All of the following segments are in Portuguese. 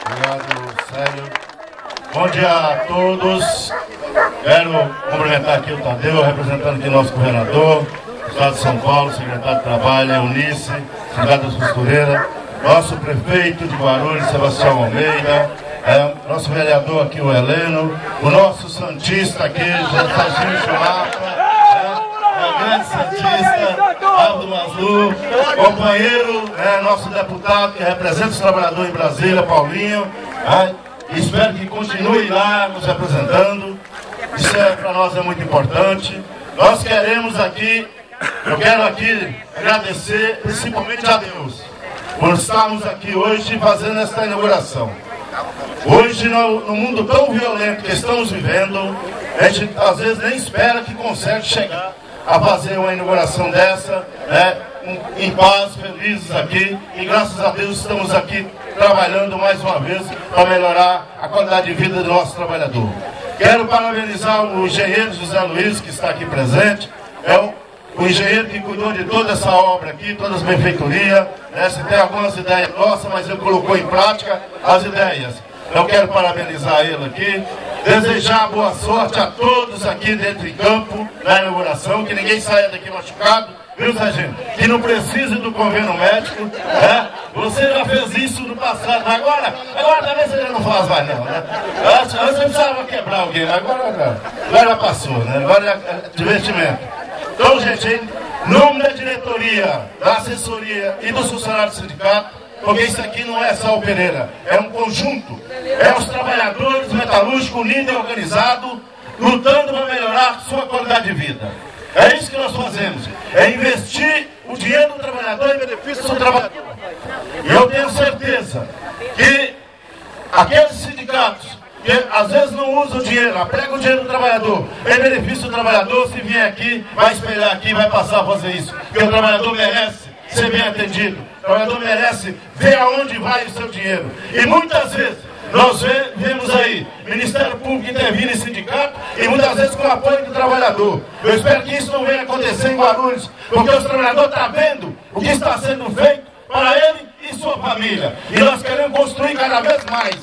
Obrigado, Célio. Bom dia a todos. Quero cumprimentar aqui o Tadeu, representando aqui o nosso governador, do Estado de São Paulo, secretário de Trabalho, Eunice, Sindicato das Costureiras, nosso prefeito de Guarulhos, Sebastião Almeida, nosso vereador aqui, o Heleno, o nosso santista aqui, Serginho Chulapa, o grande santista, Aldo Maslu, companheiro, nosso deputado que representa os trabalhadores em Brasília, Paulinho. Espero que continue lá nos representando. Isso para nós é muito importante. Nós queremos aqui, eu quero aqui agradecer principalmente a Deus por estarmos aqui hoje fazendo esta inauguração. Hoje, no mundo tão violento que estamos vivendo, a gente às vezes nem espera que consegue chegar a fazer uma inauguração dessa, em paz, felizes aqui, e graças a Deus estamos aqui trabalhando mais uma vez para melhorar a qualidade de vida do nosso trabalhador. Quero parabenizar o engenheiro José Luiz, que está aqui presente, o engenheiro que cuidou de toda essa obra aqui, todas as benfeitorias, se tem algumas ideias nossas, mas ele colocou em prática as ideias. Eu quero parabenizar ele aqui, desejar boa sorte a todos aqui dentro de campo, na inauguração, que ninguém saia daqui machucado, viu, Sargento? Que não precise do convênio médico, Você já fez isso no passado, mas agora talvez você já não faz mais não, Antes você precisava quebrar alguém, mas agora já passou, Agora é divertimento. Então, gente, em nome da diretoria, da assessoria e dos funcionários do sindicato, porque isso aqui não é só o Pereira, é um conjunto, os trabalhadores metalúrgicos unidos e organizados, lutando para melhorar sua qualidade de vida. É isso que nós fazemos, é investir o dinheiro do trabalhador em benefício do trabalhador. E eu tenho certeza que aqueles sindicatos que às vezes não usam o dinheiro, apregam o dinheiro do trabalhador em benefício do trabalhador, se vier aqui, vai espelhar aqui, vai passar a fazer isso, porque o trabalhador merece ser bem atendido, o trabalhador merece ver aonde vai o seu dinheiro. E muitas vezes nós vemos aí Ministério Público intervindo em sindicato e muitas vezes com o apoio do trabalhador. Eu espero que isso não venha acontecer em Guarulhos, porque o trabalhador está vendo o que está sendo feito para ele e sua família. E nós queremos construir cada vez mais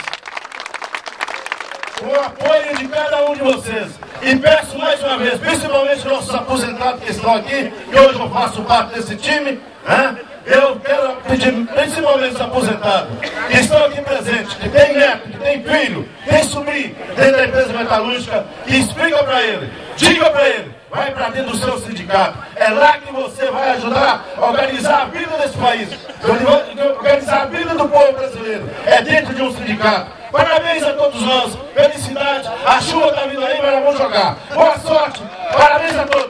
com o apoio de cada um de vocês. E peço mais uma vez, principalmente nossos aposentados que estão aqui, que hoje eu faço parte desse time, eu quero pedir, principalmente os aposentados, que estão aqui presentes, que tem neto, que tem filho, tem sobrinho dentro da empresa metalúrgica, que explica para ele, diga para ele, vai para dentro do seu sindicato. É lá que você vai ajudar a organizar a vida desse país, organizar a vida do povo brasileiro. É dentro de um sindicato. Parabéns a todos nós, felicidade, a chuva está vindo aí, mas nós vamos jogar. Boa sorte, parabéns a todos.